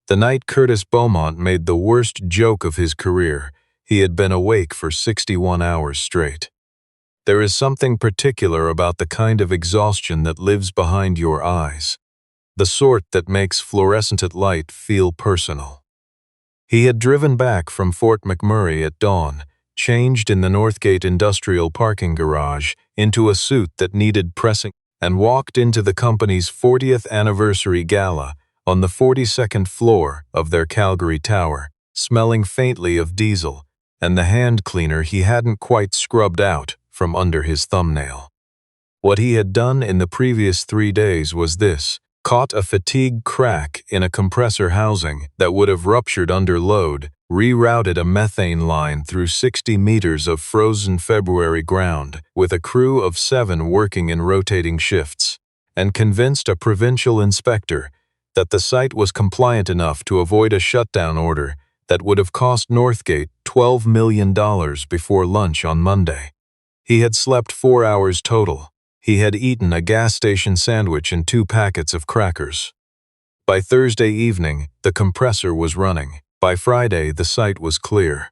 The night Curtis Beaumont made the worst joke of his career, he had been awake for 61 hours straight. There is something particular about the kind of exhaustion that lives behind your eyes, the sort that makes fluorescent light feel personal. He had driven back from Fort McMurray at dawn, changed in the Northgate Industrial parking garage into a suit that needed pressing, and walked into the company's 40th anniversary gala on the 42nd floor of their Calgary tower, smelling faintly of diesel and the hand cleaner he hadn't quite scrubbed out from under his thumbnail. What he had done in the previous 3 days was this: caught a fatigue crack in a compressor housing that would have ruptured under load, rerouted a methane line through 60 meters of frozen February ground with a crew of 7 working in rotating shifts, and convinced a provincial inspector that the site was compliant enough to avoid a shutdown order that would have cost Northgate $12 million before lunch on Monday. He had slept 4 hours total. He had eaten a gas station sandwich and 2 packets of crackers. By Thursday evening, the compressor was running. By Friday, the site was clear.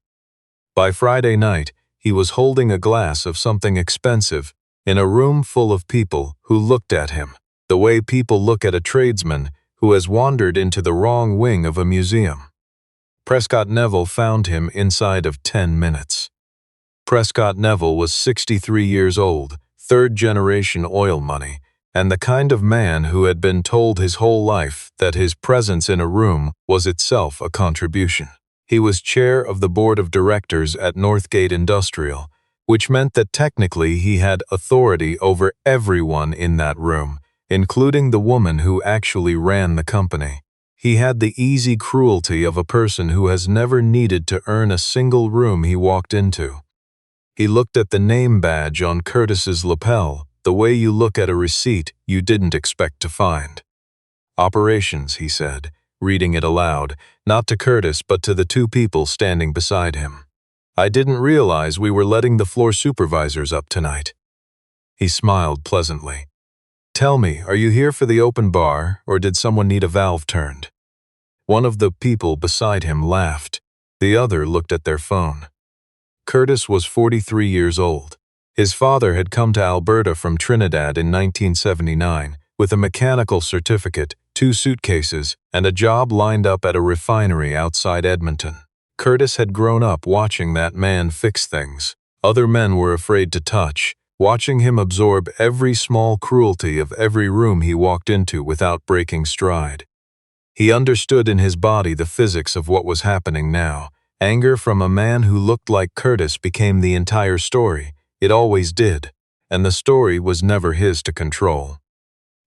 By Friday night, he was holding a glass of something expensive in a room full of people who looked at him, the way people look at a tradesman who has wandered into the wrong wing of a museum. Prescott Neville found him inside of 10 minutes. Prescott Neville was 63 years old, third-generation oil money, and the kind of man who had been told his whole life that his presence in a room was itself a contribution. He was chair of the board of directors at Northgate Industrial, which meant that technically he had authority over everyone in that room, including the woman who actually ran the company. He had the easy cruelty of a person who has never needed to earn a single room he walked into. He looked at the name badge on Curtis's lapel the way you look at a receipt you didn't expect to find. Operations, he said, reading it aloud, not to Curtis but to the 2 people standing beside him. I didn't realize we were letting the floor supervisors up tonight. He smiled pleasantly. Tell me, are you here for the open bar, or did someone need a valve turned? One of the people beside him laughed. The other looked at their phone. Curtis was 43 years old. His father had come to Alberta from Trinidad in 1979 with a mechanical certificate, 2 suitcases, and a job lined up at a refinery outside Edmonton. Curtis had grown up watching that man fix things other men were afraid to touch, watching him absorb every small cruelty of every room he walked into without breaking stride. He understood in his body the physics of what was happening now. Anger from a man who looked like Curtis became the entire story. It always did, and the story was never his to control.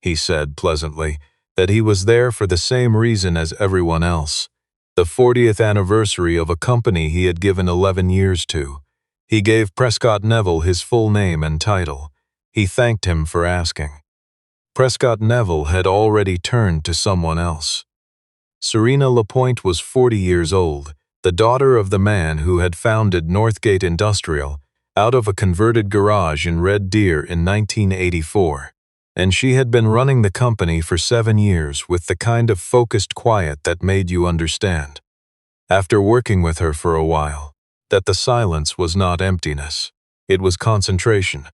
He said pleasantly that he was there for the same reason as everyone else, the 40th anniversary of a company he had given 11 years to. He gave Prescott Neville his full name and title. He thanked him for asking. Prescott Neville had already turned to someone else. Serena Lapointe was 40 years old, the daughter of the man who had founded Northgate Industrial out of a converted garage in Red Deer in 1984, and she had been running the company for 7 years with the kind of focused quiet that made you understand, after working with her for a while, that the silence was not emptiness, it was concentration.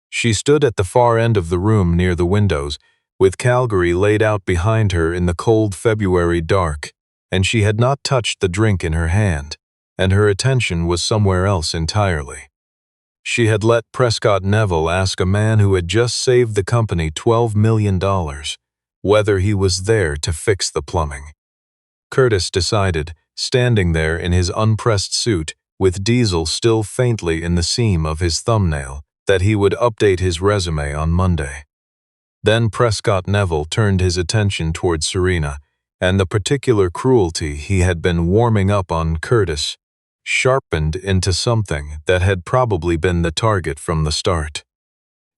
She stood at the far end of the room near the windows, with Calgary laid out behind her in the cold February dark, and she had not touched the drink in her hand, and her attention was somewhere else entirely. She had let Prescott Neville ask a man who had just saved the company $12 million whether he was there to fix the plumbing. Curtis decided, standing there in his unpressed suit, with diesel still faintly in the seam of his thumbnail, that he would update his resume on Monday. Then Prescott Neville turned his attention toward Serena, and the particular cruelty he had been warming up on Curtis sharpened into something that had probably been the target from the start.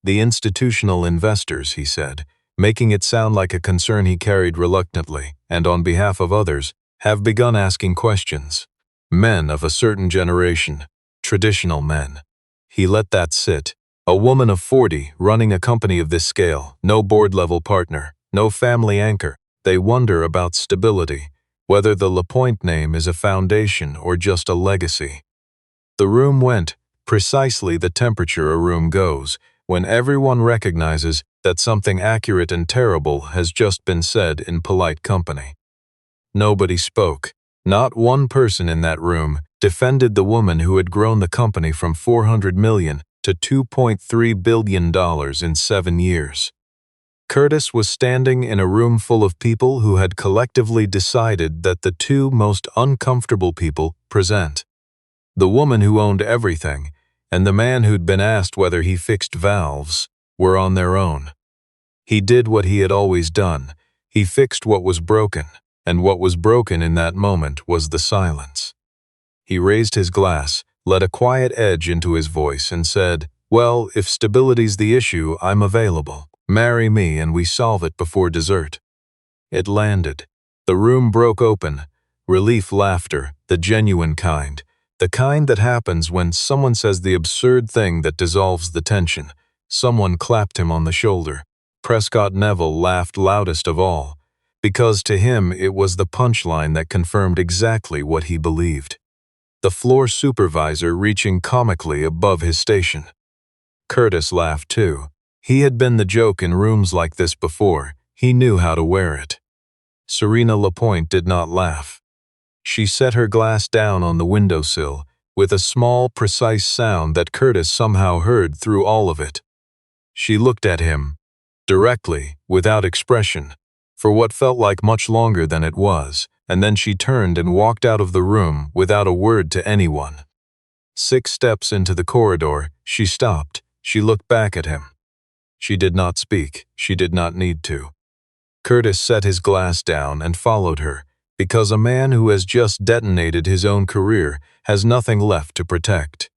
The institutional investors, he said, making it sound like a concern he carried reluctantly, and on behalf of others, have begun asking questions. Men of a certain generation, traditional men. He let that sit. A woman of 40 running a company of this scale, no board-level partner, no family anchor. They wonder about stability. whether the Lapointe name is a foundation or just a legacy. The room went precisely the temperature a room goes when everyone recognizes that something accurate and terrible has just been said in polite company. Nobody spoke. Not one person in that room defended the woman who had grown the company from $400 million to $2.3 billion in 7 years. Curtis was standing in a room full of people who had collectively decided that the two most uncomfortable people present, the woman who owned everything and the man who'd been asked whether he fixed valves, were on their own. He did what he had always done. He fixed what was broken, and what was broken in that moment was the silence. He raised his glass, let a quiet edge into his voice, and said, "Well, if stability's the issue, I'm available. Marry me and we solve it before dessert." It landed. The room broke open. Relief laughter, the genuine kind. The kind that happens when someone says the absurd thing that dissolves the tension. Someone clapped him on the shoulder. Prescott Neville laughed loudest of all, because to him it was the punchline that confirmed exactly what he believed. The floor supervisor reaching comically above his station. Curtis laughed too. He had been the joke in rooms like this before. He knew how to wear it. Serena Lapointe did not laugh. She set her glass down on the windowsill, with a small, precise sound that Curtis somehow heard through all of it. She looked at him, directly, without expression, for what felt like much longer than it was, and then she turned and walked out of the room without a word to anyone. 6 steps into the corridor, she stopped. She looked back at him. She did not speak. She did not need to. Curtis set his glass down and followed her, because a man who has just detonated his own career has nothing left to protect.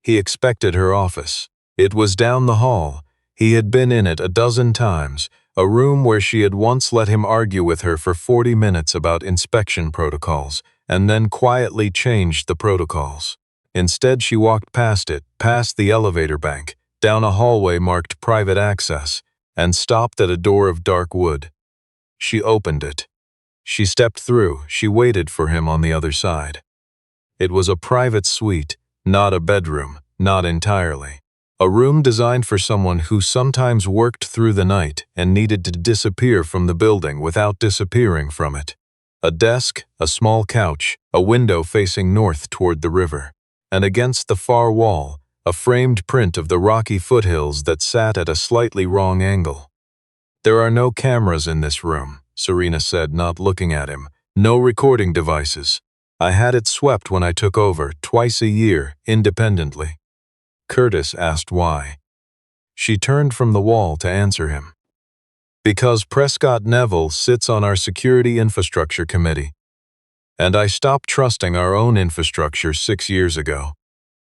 He expected her office. It was down the hall. He had been in it a dozen times, a room where she had once let him argue with her for 40 minutes about inspection protocols, and then quietly changed the protocols. Instead, she walked past it, past the elevator bank, down a hallway marked private access, and stopped at a door of dark wood. She opened it. She stepped through. She waited for him on the other side. It was a private suite, not a bedroom, not entirely. A room designed for someone who sometimes worked through the night and needed to disappear from the building without disappearing from it. A desk, a small couch, a window facing north toward the river, and against the far wall, a framed print of the rocky foothills that sat at a slightly wrong angle. "There are no cameras in this room," Serena said, not looking at him. "No recording devices. I had it swept when I took over, twice a year, independently." Curtis asked why. She turned from the wall to answer him. "Because Prescott Neville sits on our Security Infrastructure Committee. And I stopped trusting our own infrastructure 6 years ago."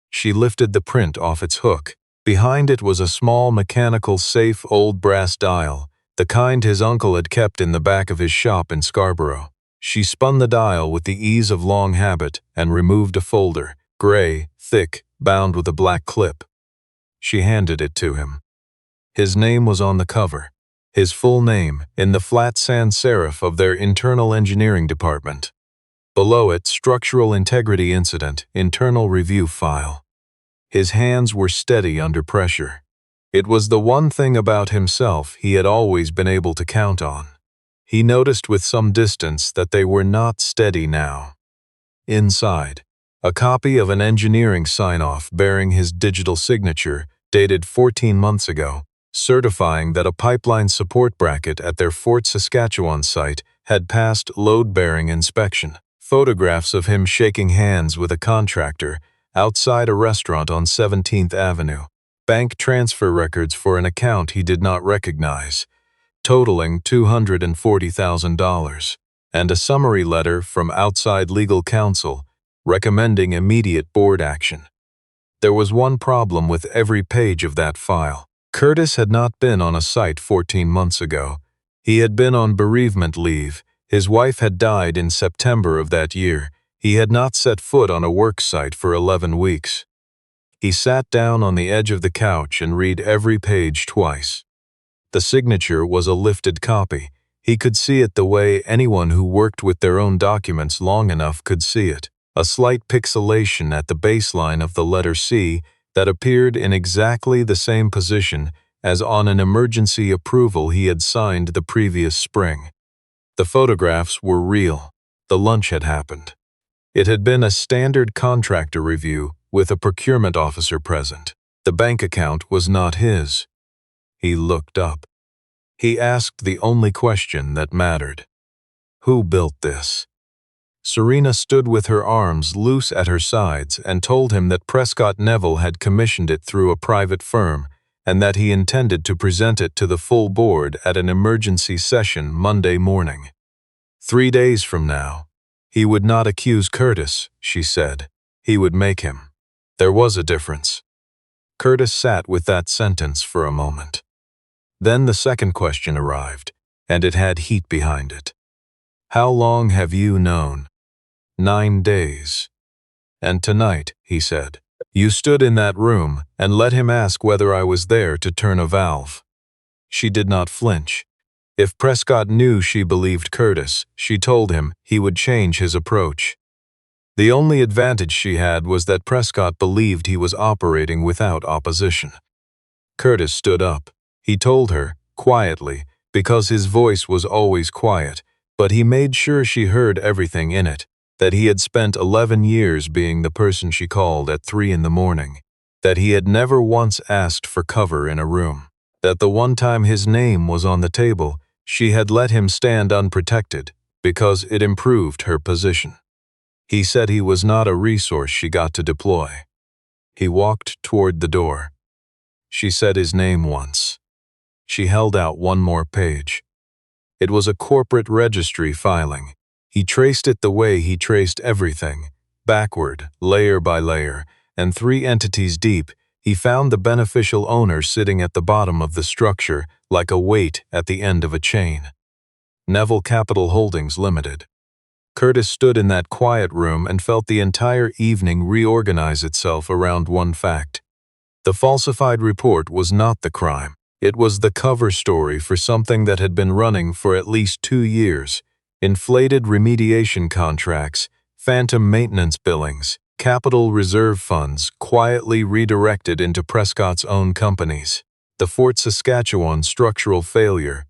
She lifted the print off its hook. Behind it was a small mechanical safe old brass dial, the kind his uncle had kept in the back of his shop in Scarborough. She spun the dial with the ease of long habit and removed a folder, gray, thick, bound with a black clip. She handed it to him. His name was on the cover, his full name, in the flat sans serif of their internal engineering department. Below it, structural integrity incident, internal review file. His hands were steady under pressure. It was the one thing about himself he had always been able to count on. He noticed with some distance that they were not steady now. Inside, a copy of an engineering sign-off bearing his digital signature, dated 14 months ago, certifying that a pipeline support bracket at their Fort Saskatchewan site had passed load-bearing inspection. Photographs of him shaking hands with a contractor outside a restaurant on 17th Avenue. Bank transfer records for an account he did not recognize, totaling $240,000, and a summary letter from outside legal counsel recommending immediate board action. There was one problem with every page of that file. Curtis had not been on a site 14 months ago. He had been on bereavement leave. His wife had died in September of that year. He had not set foot on a work site for 11 weeks. He sat down on the edge of the couch and read every page twice. The signature was a lifted copy. He could see it the way anyone who worked with their own documents long enough could see it, a slight pixelation at the baseline of the letter C that appeared in exactly the same position as on an emergency approval he had signed the previous spring. The photographs were real. The lunch had happened. It had been a standard contractor review with a procurement officer present. The bank account was not his. He looked up. He asked the only question that mattered. Who built this? Serena stood with her arms loose at her sides and told him that Prescott Neville had commissioned it through a private firm and that he intended to present it to the full board at an emergency session Monday morning. 3 days from now. He would not accuse Curtis, she said. He would make him. There was a difference. Curtis sat with that sentence for a moment. Then the second question arrived, and it had heat behind it. How long have you known? 9 days. And tonight, he said, you stood in that room and let him ask whether I was there to turn a valve. She did not flinch. If Prescott knew she believed Curtis, she told him he would change his approach. The only advantage she had was that Prescott believed he was operating without opposition. Curtis stood up. He told her, quietly, because his voice was always quiet, but he made sure she heard everything in it, that he had spent 11 years being the person she called at 3 in the morning, that he had never once asked for cover in a room, that the one time his name was on the table, she had let him stand unprotected because it improved her position. He said he was not a resource she got to deploy. He walked toward the door. She said his name once. She held out one more page. It was a corporate registry filing. He traced it the way he traced everything, backward, layer by layer, and 3 entities deep. He found the beneficial owner sitting at the bottom of the structure like a weight at the end of a chain. Neville Capital Holdings Limited. Curtis stood in that quiet room and felt the entire evening reorganize itself around one fact. The falsified report was not the crime. It was the cover story for something that had been running for at least 2 years. Inflated remediation contracts, phantom maintenance billings, capital reserve funds quietly redirected into Prescott's own companies. The Fort Saskatchewan structural failure,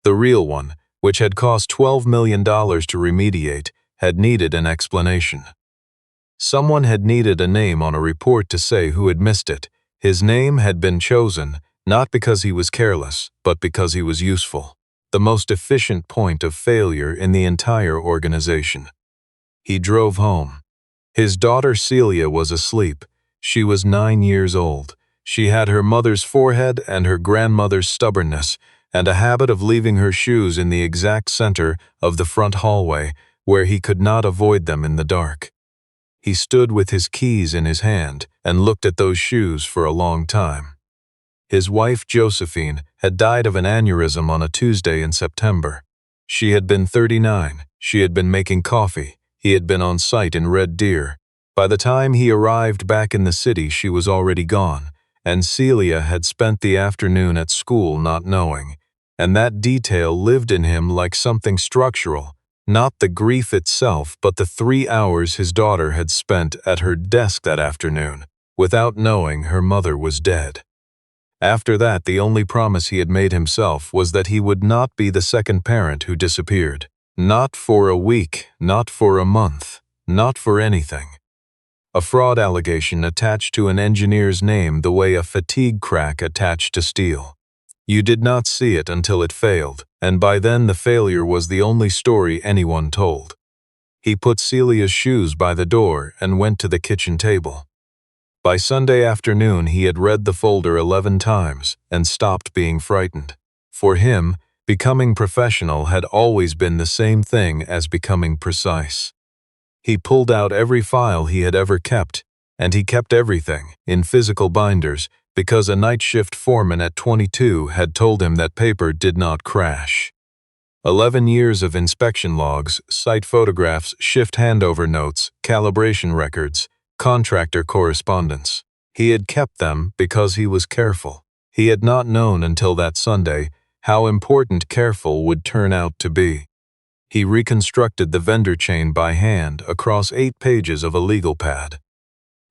the real one, which had cost $12 million to remediate, had needed an explanation. Someone had needed a name on a report to say who had missed it. His name had been chosen, not because he was careless, but because he was useful. The most efficient point of failure in the entire organization. He drove home. His daughter Celia was asleep. She was 9 years old. She had her mother's forehead and her grandmother's stubbornness, and a habit of leaving her shoes in the exact center of the front hallway, where he could not avoid them in the dark. He stood with his keys in his hand and looked at those shoes for a long time. His wife, Josephine, had died of an aneurysm on a Tuesday in September. She had been 39. She had been making coffee. He had been on site in Red Deer. By the time he arrived back in the city, she was already gone, and Celia had spent the afternoon at school not knowing. And that detail lived in him like something structural, not the grief itself, but the 3 hours his daughter had spent at her desk that afternoon, without knowing her mother was dead. After that, the only promise he had made himself was that he would not be the second parent who disappeared. Not for a week, not for a month, not for anything. A fraud allegation attached to an engineer's name the way a fatigue crack attached to steel. You did not see it until it failed, and by then the failure was the only story anyone told. He put Celia's shoes by the door and went to the kitchen table. By Sunday afternoon, he had read the folder 11 times and stopped being frightened. For him, becoming professional had always been the same thing as becoming precise. He pulled out every file he had ever kept, and he kept everything in physical binders because a night shift foreman at 22 had told him that paper did not crash. 11 years of inspection logs, site photographs, shift handover notes, calibration records, contractor correspondence. He had kept them because he was careful. He had not known until that Sunday how important careful would turn out to be. He reconstructed the vendor chain by hand across 8 pages of a legal pad.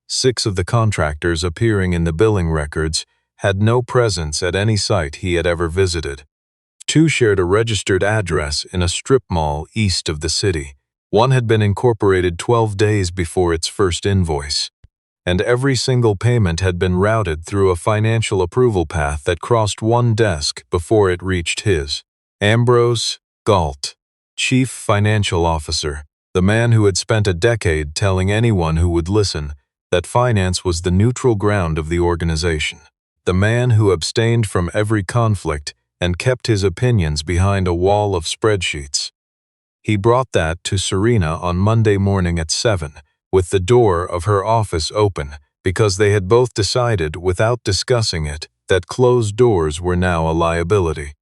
6 of the contractors appearing in the billing records had no presence at any site he had ever visited. 2 shared a registered address in a strip mall east of the city. 1 had been incorporated 12 days before its first invoice, and every single payment had been routed through a financial approval path that crossed 1 desk before it reached his. Ambrose Galt, Chief Financial Officer, the man who had spent a decade telling anyone who would listen that finance was the neutral ground of the organization. The man who abstained from every conflict and kept his opinions behind a wall of spreadsheets. He brought that to Serena on Monday morning at 7, with the door of her office open, because they had both decided, without discussing it, that closed doors were now a liability.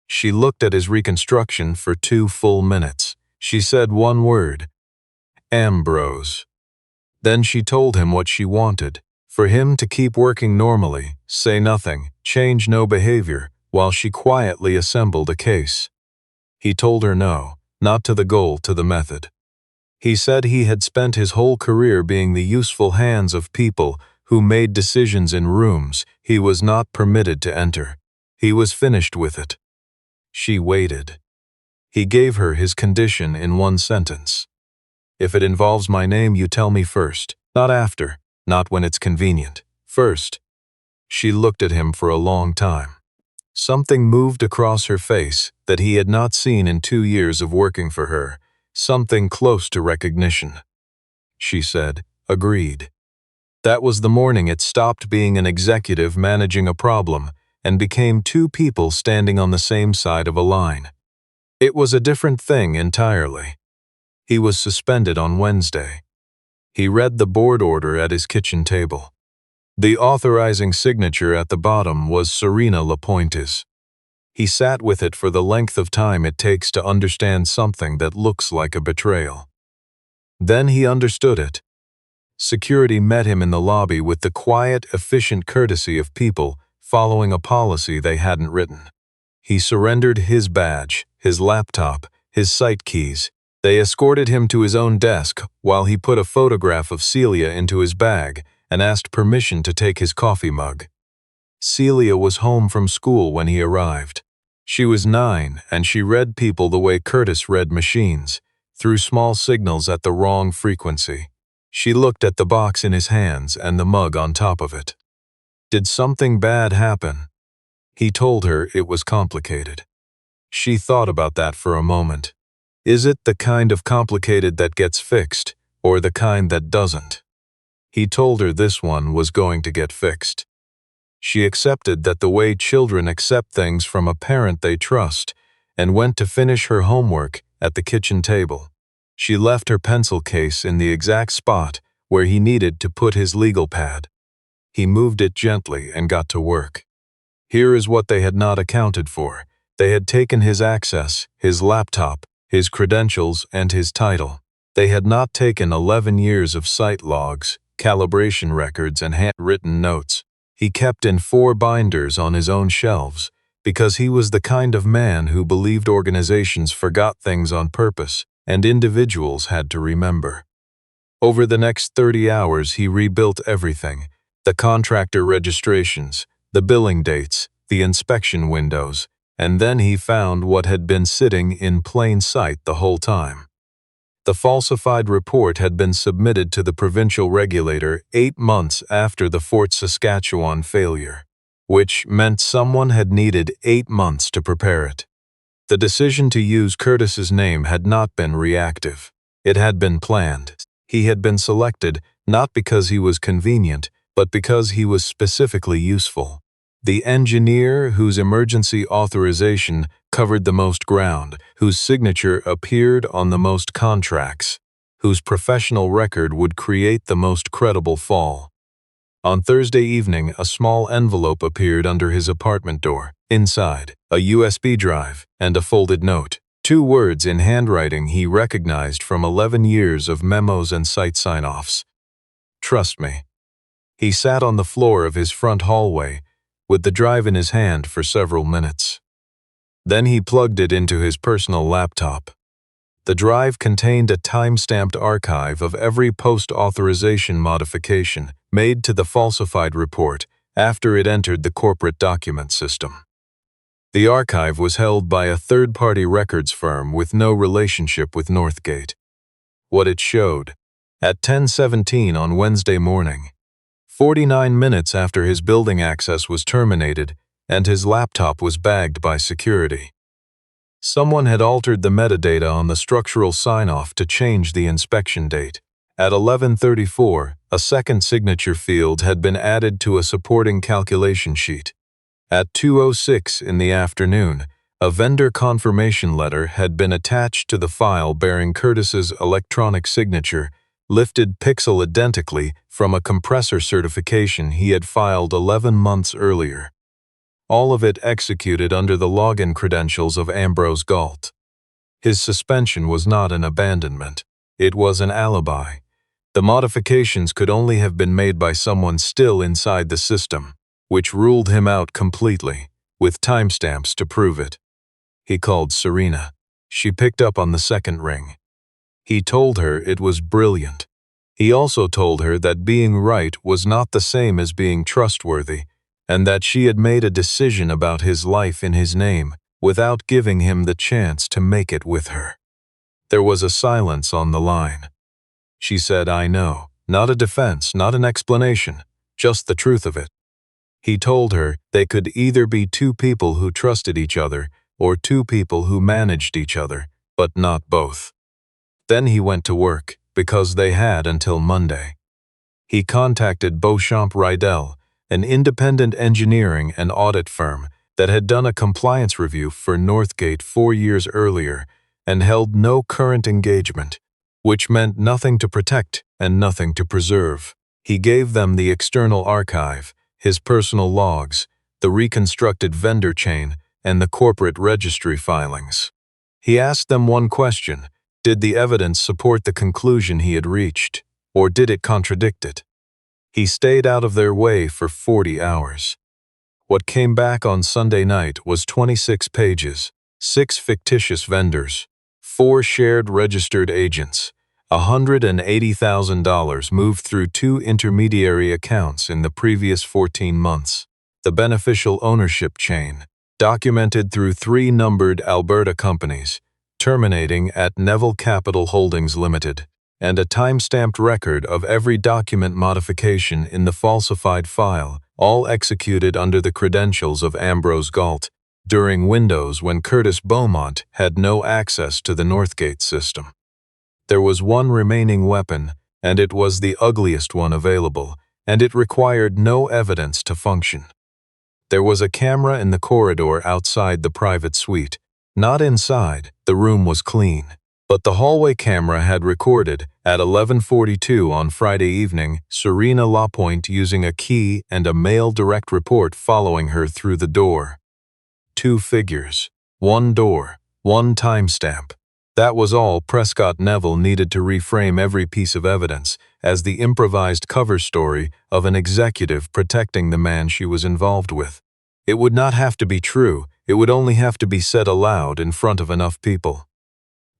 She looked at his reconstruction for 2 full minutes. She said one word: Ambrose. Then she told him what she wanted: for him to keep working normally, say nothing, change no behavior, while she quietly assembled a case. He told her no, not to the goal, to the method. He said he had spent his whole career being the useful hands of people who made decisions in rooms he was not permitted to enter. He was finished with it. She waited. He gave her his condition in 1 sentence. If it involves my name, you tell me first, not after, not when it's convenient. First. She looked at him for a long time. Something moved across her face that he had not seen in 2 years of working for her, something close to recognition. She said, agreed. That was the morning it stopped being an executive managing a problem and became 2 people standing on the same side of a line. It was a different thing entirely. He was suspended on Wednesday. He read the board order at his kitchen table. The authorizing signature at the bottom was Serena Lapointe's. He sat with it for the length of time it takes to understand something that looks like a betrayal. Then he understood it. Security met him in the lobby with the quiet, efficient courtesy of people following a policy they hadn't written. He surrendered his badge, his laptop, his site keys. They escorted him to his own desk while he put a photograph of Celia into his bag and asked permission to take his coffee mug. Celia was home from school when he arrived. She was 9, and she read people the way Curtis read machines, through small signals at the wrong frequency. She looked at the box in his hands and the mug on top of it. Did something bad happen? He told her it was complicated. She thought about that for a moment. Is it the kind of complicated that gets fixed, or the kind that doesn't? He told her this one was going to get fixed. She accepted that the way children accept things from a parent they trust, and went to finish her homework at the kitchen table. She left her pencil case in the exact spot where he needed to put his legal pad. He moved it gently and got to work. Here is what they had not accounted for. They had taken his access, his laptop, his credentials, and his title. They had not taken 11 years of site logs, calibration records, and handwritten notes. He kept in 4 binders on his own shelves, because he was the kind of man who believed organizations forgot things on purpose, and individuals had to remember. Over the next 30 hours he rebuilt everything: the contractor registrations, the billing dates, the inspection windows, and then he found what had been sitting in plain sight the whole time. The falsified report had been submitted to the provincial regulator 8 months after the Fort Saskatchewan failure, which meant someone had needed 8 months to prepare it. The decision to use Curtis's name had not been reactive. It had been planned. He had been selected not because he was convenient, but because he was specifically useful. The engineer whose emergency authorization covered the most ground, whose signature appeared on the most contracts, whose professional record would create the most credible fall. On Thursday evening, a small envelope appeared under his apartment door. Inside, a USB drive and a folded note. 2 words in handwriting he recognized from 11 years of memos and site sign-offs. Trust me. He sat on the floor of his front hallway, with the drive in his hand for several minutes. Then he plugged it into his personal laptop. The drive contained a time-stamped archive of every post-authorization modification made to the falsified report after it entered the corporate document system. The archive was held by a third-party records firm with no relationship with Northgate. What it showed: at 10:17 on Wednesday morning, 49 minutes after his building access was terminated and his laptop was bagged by security, someone had altered the metadata on the structural sign-off to change the inspection date. At 11:34, a second signature field had been added to a supporting calculation sheet. At 2:06 in the afternoon, a vendor confirmation letter had been attached to the file bearing Curtis's electronic signature, lifted pixel identically from a compressor certification he had filed 11 months earlier. All of it executed under the login credentials of Ambrose Galt. His suspension was not an abandonment. It was an alibi. The modifications could only have been made by someone still inside the system, which ruled him out completely, with timestamps to prove it. He called Serena. She picked up on the second ring. He told her it was brilliant. He also told her that being right was not the same as being trustworthy, and that she had made a decision about his life in his name without giving him the chance to make it with her. There was a silence on the line. She said, "I know." Not a defense, not an explanation, just the truth of it. He told her they could either be two people who trusted each other or two people who managed each other, but not both. Then he went to work, because they had until Monday. He contacted Beauchamp Rydell, an independent engineering and audit firm that had done a compliance review for Northgate 4 years earlier and held no current engagement, which meant nothing to protect and nothing to preserve. He gave them the external archive, his personal logs, the reconstructed vendor chain, and the corporate registry filings. He asked them one question: did the evidence support the conclusion he had reached, or did it contradict it? He stayed out of their way for 40 hours. What came back on Sunday night was 26 pages, 6 fictitious vendors, 4 shared registered agents, $180,000 moved through 2 intermediary accounts in the previous 14 months, the beneficial ownership chain, documented through 3 numbered Alberta companies, terminating at Neville Capital Holdings Limited, and a time-stamped record of every document modification in the falsified file, all executed under the credentials of Ambrose Galt, during windows when Curtis Beaumont had no access to the Northgate system. There was one remaining weapon, and it was the ugliest one available, and it required no evidence to function. There was a camera in the corridor outside the private suite. Not inside, the room was clean. But the hallway camera had recorded, at 11:42 on Friday evening, Serena Lapointe using a key and a mail direct report following her through the door. 2 figures, 1 door, 1 timestamp. That was all Prescott Neville needed to reframe every piece of evidence as the improvised cover story of an executive protecting the man she was involved with. It would not have to be true, it would only have to be said aloud in front of enough people.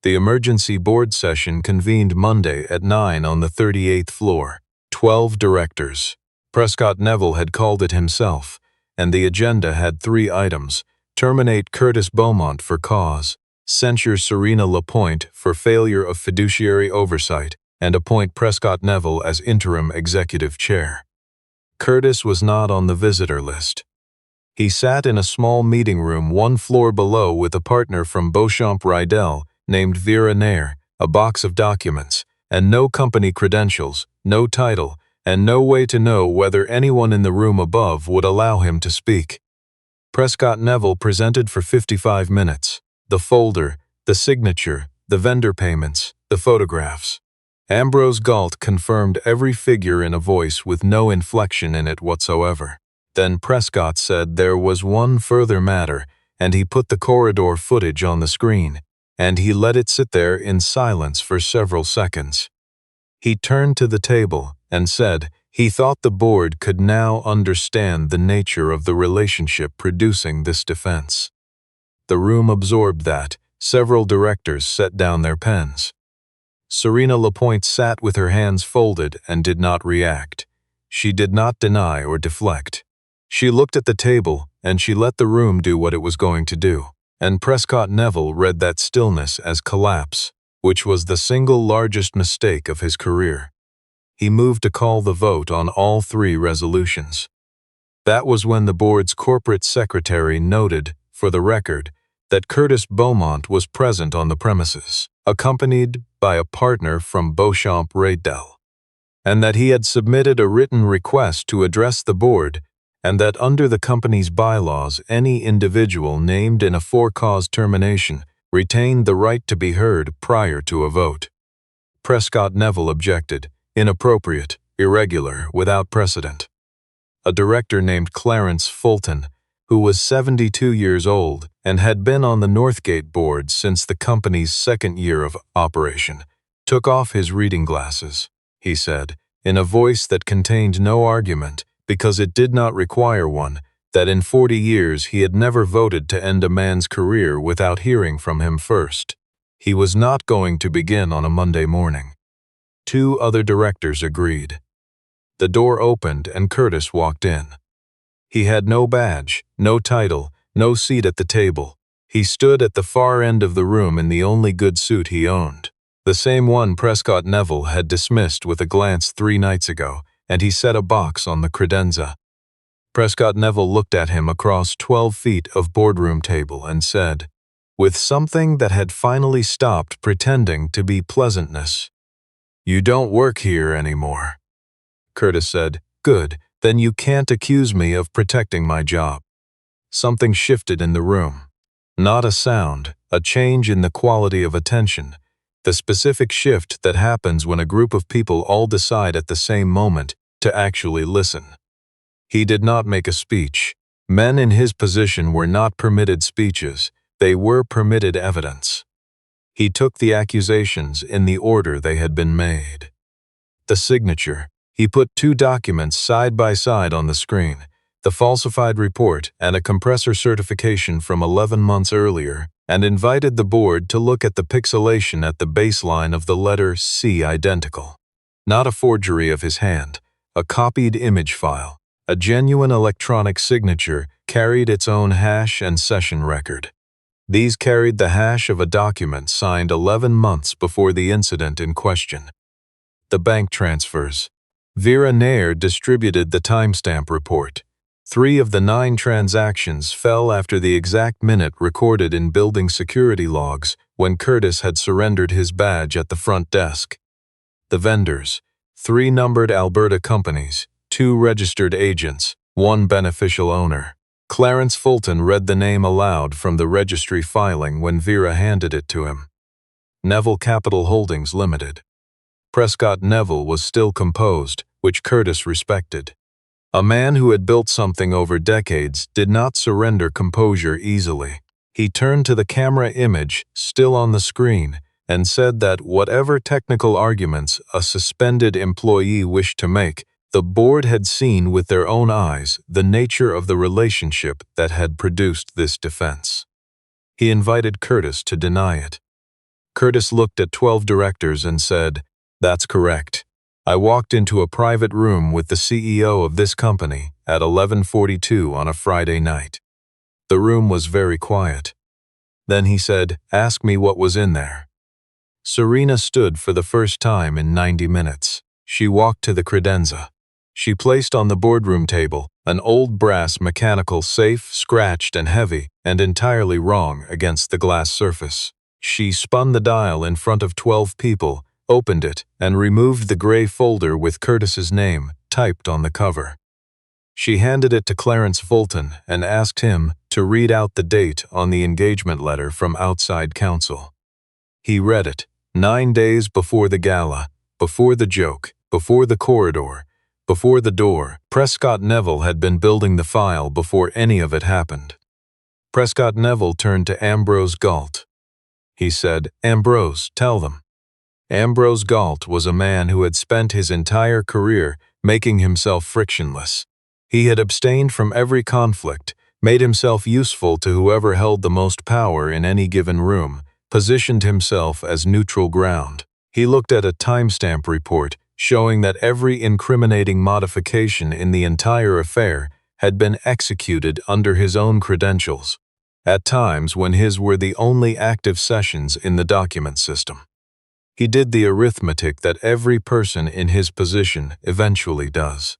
The emergency board session convened Monday at 9 on the 38th floor. 12 directors. Prescott Neville had called it himself, and the agenda had 3 items: terminate Curtis Beaumont for cause, censure Serena Lapointe for failure of fiduciary oversight, and appoint Prescott Neville as interim executive chair. Curtis was not on the visitor list. He sat in a small meeting room 1 floor below with a partner from Beauchamp Rydell named Vera Nair, a box of documents, and no company credentials, no title, and no way to know whether anyone in the room above would allow him to speak. Prescott Neville presented for 55 minutes. The folder, the signature, the vendor payments, the photographs. Ambrose Galt confirmed every figure in a voice with no inflection in it whatsoever. Then Prescott said there was one further matter, and he put the corridor footage on the screen, and he let it sit there in silence for several seconds. He turned to the table and said he thought the board could now understand the nature of the relationship producing this defense. the room absorbed that. Several directors set down their pens. Serena Lapointe sat with her hands folded and did not react. She did not deny or deflect. She looked at the table, and she let the room do what it was going to do. And Prescott Neville read that stillness as collapse, which was the single largest mistake of his career. He moved to call the vote on all 3 resolutions. That was when the board's corporate secretary noted, for the record, that Curtis Beaumont was present on the premises, accompanied by a partner from Beauchamp Raydell, and that he had submitted a written request to address the board, and that under the company's bylaws any individual named in a for-cause termination retained the right to be heard prior to a vote. Prescott Neville objected, inappropriate, irregular, without precedent. A director named Clarence Fulton, who was 72 years old and had been on the Northgate board since the company's 2nd year of operation, took off his reading glasses. He said, in a voice that contained no argument, because it did not require one, that in 40 years he had never voted to end a man's career without hearing from him first. He was not going to begin on a Monday morning. 2 other directors agreed. The door opened and Curtis walked in. He had no badge, no title, no seat at the table. He stood at the far end of the room in the only good suit he owned, the same one Prescott Neville had dismissed with a glance 3 nights ago, and he set a box on the credenza. Prescott Neville looked at him across 12 feet of boardroom table and said, with something that had finally stopped pretending to be pleasantness, "You don't work here anymore." Curtis said, "Good, then you can't accuse me of protecting my job." Something shifted in the room. Not a sound, a change in the quality of attention, the specific shift that happens when a group of people all decide at the same moment to actually listen. He did not make a speech. Men in his position were not permitted speeches, they were permitted evidence. He took the accusations in the order they had been made. The signature. He put 2 documents side by side on the screen, the falsified report and a compressor certification from 11 months earlier, and invited the board to look at the pixelation at the baseline of the letter C identical. Not a forgery of his hand, a copied image file, a genuine electronic signature carried its own hash and session record. These carried the hash of a document signed 11 months before the incident in question. The bank transfers. Vera Nair distributed the timestamp report. 3 of the 9 transactions fell after the exact minute recorded in building security logs when Curtis had surrendered his badge at the front desk. The vendors. 3 numbered Alberta companies, 2 registered agents, 1 beneficial owner. Clarence Fulton read the name aloud from the registry filing when Vera handed it to him. Neville Capital Holdings Limited. Prescott Neville was still composed, which Curtis respected. A man who had built something over decades did not surrender composure easily. He turned to the camera image, still on the screen, and said that whatever technical arguments a suspended employee wished to make, the board had seen with their own eyes the nature of the relationship that had produced this defense. He invited Curtis to deny it. Curtis looked at 12 directors and said, "That's correct. I walked into a private room with the CEO of this company at 11:42 on a Friday night. The room was very quiet. Then he said, 'Ask me what was in there.'" Serena stood for the first time in 90 minutes. She walked to the credenza. She placed on the boardroom table an old brass mechanical safe, scratched and heavy, and entirely wrong against the glass surface. She spun the dial in front of 12 people, opened it, and removed the gray folder with Curtis's name typed on the cover. She handed it to Clarence Fulton and asked him to read out the date on the engagement letter from outside counsel. He read it, 9 days before the gala, before the joke, before the corridor, before the door. Prescott Neville had been building the file before any of it happened. Prescott Neville turned to Ambrose Galt. He said, "Ambrose, tell them." Ambrose Galt was a man who had spent his entire career making himself frictionless. He had abstained from every conflict, made himself useful to whoever held the most power in any given room, positioned himself as neutral ground. He looked at a timestamp report showing that every incriminating modification in the entire affair had been executed under his own credentials, at times when his were the only active sessions in the document system. He did the arithmetic that every person in his position eventually does.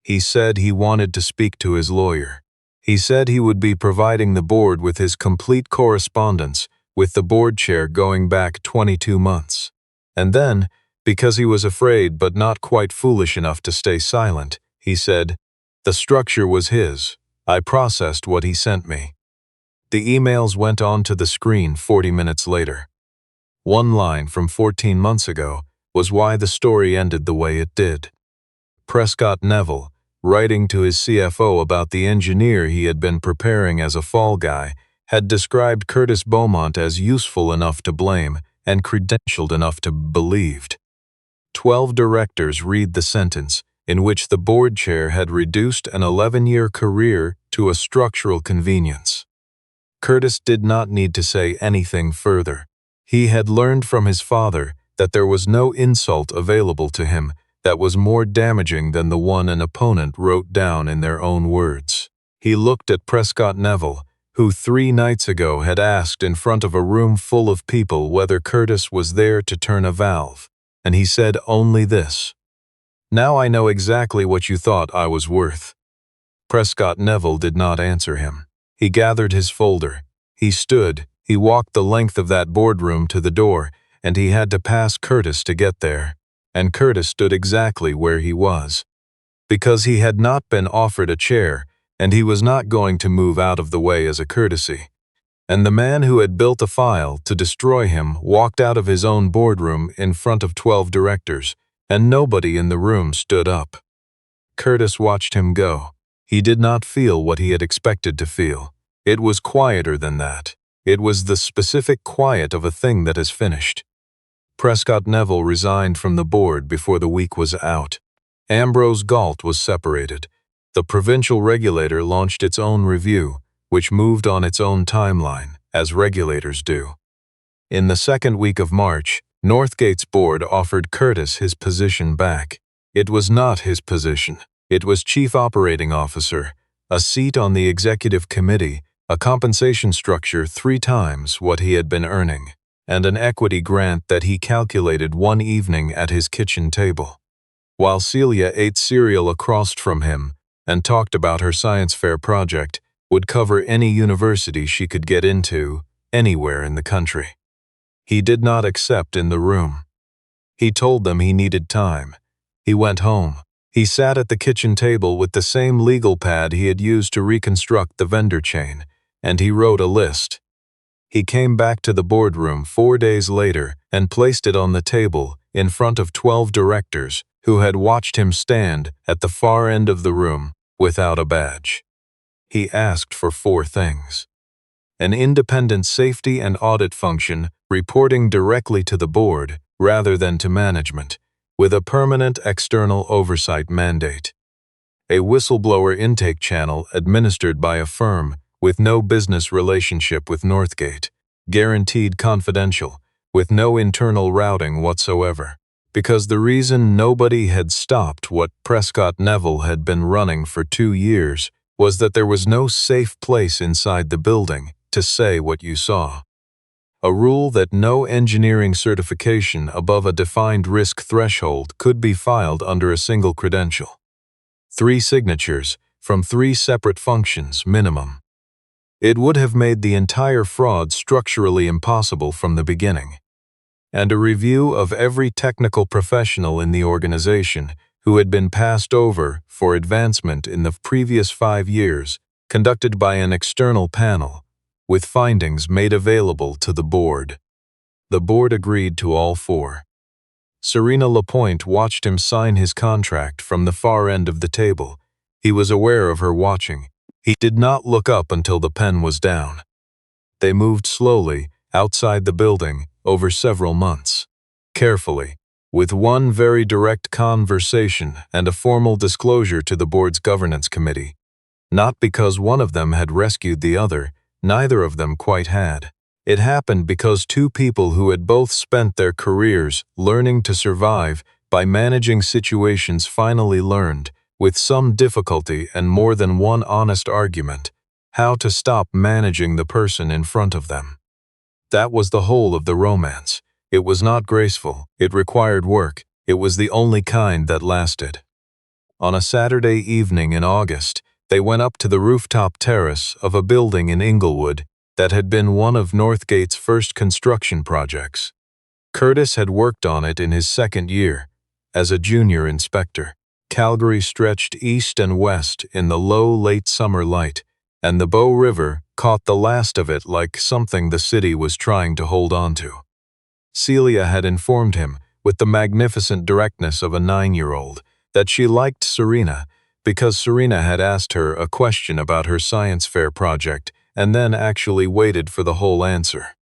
He said he wanted to speak to his lawyer. He said he would be providing the board with his complete correspondence with the board chair going back 22 months. And then, because he was afraid but not quite foolish enough to stay silent, he said, "The structure was his. I processed what he sent me." The emails went on to the screen 40 minutes later. One line from 14 months ago was why the story ended the way it did. Prescott Neville, writing to his CFO about the engineer he had been preparing as a fall guy, had described Curtis Beaumont as useful enough to blame and credentialed enough to be believed. 12 directors read the sentence in which the board chair had reduced an 11-year career to a structural convenience. Curtis did not need to say anything further. He had learned from his father that there was no insult available to him that was more damaging than the one an opponent wrote down in their own words. He looked at Prescott Neville, who 3 nights ago had asked in front of a room full of people whether Curtis was there to turn a valve, and he said only this: "Now I know exactly what you thought I was worth." Prescott Neville did not answer him. He gathered his folder. He stood. He walked the length of that boardroom to the door, and he had to pass Curtis to get there. And Curtis stood exactly where he was, because he had not been offered a chair, and he was not going to move out of the way as a courtesy. And the man who had built a file to destroy him walked out of his own boardroom in front of 12 directors, and nobody in the room stood up. Curtis watched him go. He did not feel what he had expected to feel. It was quieter than that. It was the specific quiet of a thing that is finished. Prescott Neville resigned from the board before the week was out. Ambrose Galt was separated. The provincial regulator launched its own review, which moved on its own timeline, as regulators do. In the second week of March, Northgate's board offered Curtis his position back. It was not his position. It was Chief Operating Officer, a seat on the executive committee, a compensation structure 3 times what he had been earning, and an equity grant that he calculated one evening at his kitchen table, while Celia ate cereal across from him and talked about her science fair project, would cover any university she could get into, anywhere in the country. He did not accept in the room. He told them he needed time. He went home. He sat at the kitchen table with the same legal pad he had used to reconstruct the vendor chain, and he wrote a list. He came back to the boardroom 4 days later and placed it on the table in front of 12 directors who had watched him stand at the far end of the room without a badge. He asked for 4 things: an independent safety and audit function reporting directly to the board rather than to management, with a permanent external oversight mandate; a whistleblower intake channel administered by a firm with no business relationship with Northgate, guaranteed confidential, with no internal routing whatsoever, because the reason nobody had stopped what Prescott Neville had been running for 2 years was that there was no safe place inside the building to say what you saw. A rule that no engineering certification above a defined risk threshold could be filed under a single credential. 3 signatures from 3 separate functions minimum. It would have made the entire fraud structurally impossible from the beginning. And a review of every technical professional in the organization who had been passed over for advancement in the previous 5 years, conducted by an external panel, with findings made available to the board. The board agreed to all 4. Serena Lapointe watched him sign his contract from the far end of the table. He was aware of her watching. He did not look up until the pen was down. They moved slowly outside the building over several months, carefully, with one very direct conversation and a formal disclosure to the board's governance committee. Not because one of them had rescued the other, neither of them quite had. It happened because two people who had both spent their careers learning to survive by managing situations finally learned, with some difficulty and more than one honest argument, how to stop managing the person in front of them. That was the whole of the romance. It was not graceful, it required work, it was the only kind that lasted. On a Saturday evening in August, they went up to the rooftop terrace of a building in Inglewood that had been one of Northgate's first construction projects. Curtis had worked on it in his second year, as a junior inspector. Calgary stretched east and west in the low late summer light, and the Bow River caught the last of it like something the city was trying to hold on to. Celia had informed him, with the magnificent directness of a 9-year-old, that she liked Serena because Serena had asked her a question about her science fair project and then actually waited for the whole answer.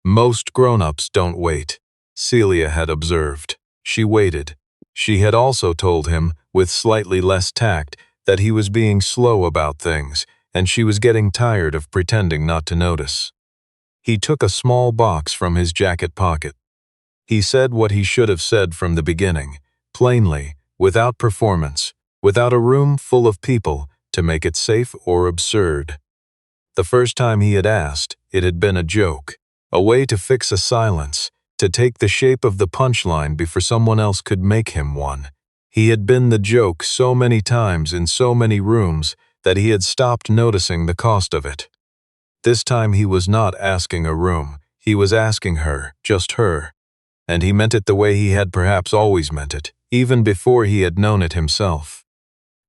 Most grown-ups don't wait, Celia had observed. She waited. She had also told him, with slightly less tact, that he was being slow about things, and she was getting tired of pretending not to notice. He took a small box from his jacket pocket. He said what he should have said from the beginning, plainly, without performance, without a room full of people to make it safe or absurd. The first time he had asked, it had been a joke, a way to fix a silence, to take the shape of the punchline before someone else could make him one. He had been the joke so many times in so many rooms that he had stopped noticing the cost of it. This time he was not asking a room, he was asking her, just her. And he meant it the way he had perhaps always meant it, even before he had known it himself.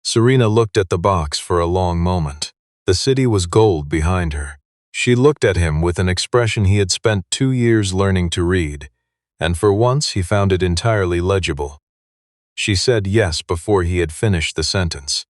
Serena looked at the box for a long moment. The city was gold behind her. She looked at him with an expression he had spent 2 years learning to read, and for once he found it entirely legible. She said yes before he had finished the sentence.